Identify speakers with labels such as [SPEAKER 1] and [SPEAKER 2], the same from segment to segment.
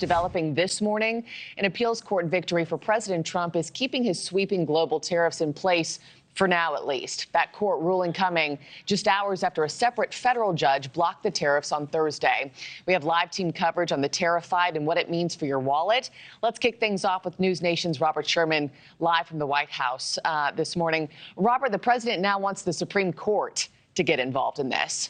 [SPEAKER 1] developing this morning. An appeals court victory for President Trump is keeping his sweeping global tariffs in place for now, at least. That court ruling coming just hours after a separate federal judge blocked the tariffs on Thursday. We have live team coverage on the tariff fight and what it means for your wallet. Let's kick things off with NewsNation's Robert Sherman live from the White House this morning. Robert, the president now wants the Supreme Court to get involved in this.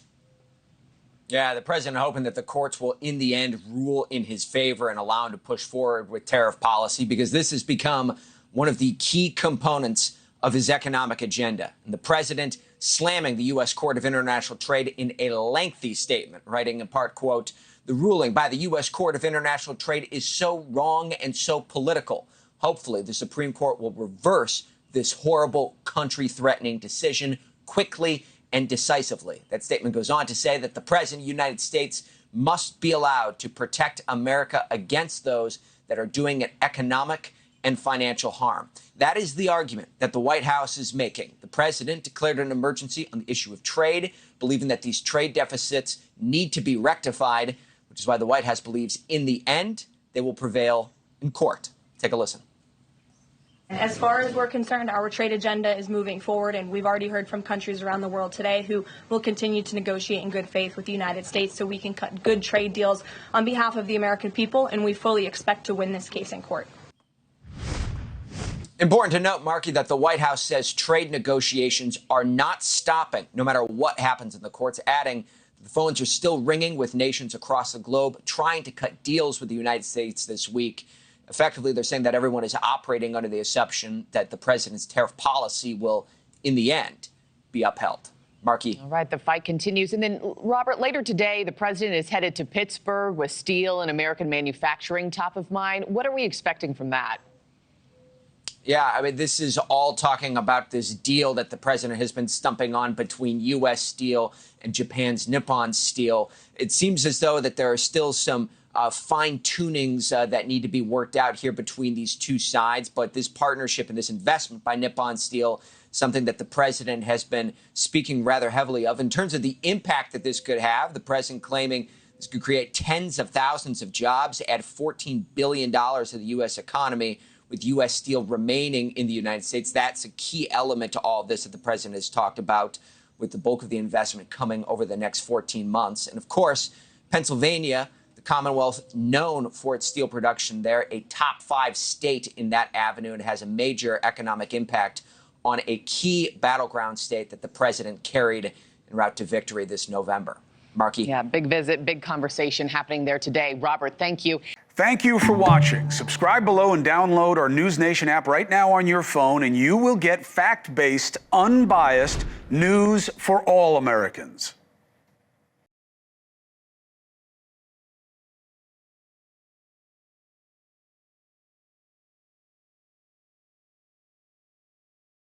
[SPEAKER 2] Yeah, the president hoping that the courts will, in the end, rule in his favor and allow him to push forward with tariff policy, because this has become one of the key components of his economic agenda. And the president slamming the U.S. Court of International Trade in a lengthy statement, writing in part, quote, "The ruling by the U.S. Court of International Trade is so wrong and so political. Hopefully, the Supreme Court will reverse this horrible, country-threatening decision quickly and decisively." That statement goes on to say that the president of the United States must be allowed to protect America against those that are doing it economic and financial harm. That is the argument that the White House is making. The president declared an emergency on the issue of trade, believing that these trade deficits need to be rectified, which is why the White House believes in the end they will prevail in court. Take a listen.
[SPEAKER 3] As far as we're concerned, our trade agenda is moving forward, and we've already heard from countries around the world today who will continue to negotiate in good faith with the United States so we can cut good trade deals on behalf of the American people, and we fully expect to win this case in court.
[SPEAKER 2] Important to note, Markie, that the White House says trade negotiations are not stopping, no matter what happens in the courts, adding the phones are still ringing with nations across the globe trying to cut deals with the United States this week. Effectively, they're saying that everyone is operating under the assumption that the president's tariff policy will, in the end, be upheld. Markie.
[SPEAKER 1] All right, the fight continues. And then, Robert, later today, the president is headed to Pittsburgh with steel and American manufacturing top of mind. What are we expecting from that?
[SPEAKER 2] Yeah, I mean, this is all talking about this deal that the president has been stumping on between U.S. Steel and Japan's Nippon Steel. It seems as though that there are still some fine-tunings that need to be worked out here between these two sides. But this partnership and this investment by Nippon Steel, something that the president has been speaking rather heavily of. In terms of the impact that this could have, the president claiming this could create tens of thousands of jobs, add $14 billion to the U.S. economy, with U.S. Steel remaining in the United States. That's a key element to all of this that the president has talked about, with the bulk of the investment coming over the next 14 months. And, of course, Pennsylvania, the Commonwealth, known for its steel production there, a top 5 state in that avenue, and has a major economic impact on a key battleground state that the president carried en route to victory this November. Markie.
[SPEAKER 1] Yeah, big visit, big conversation happening there today. Robert, thank you.
[SPEAKER 4] Thank you for watching. Subscribe below and download our NewsNation app right now on your phone, and you will get fact-based, unbiased news for all Americans.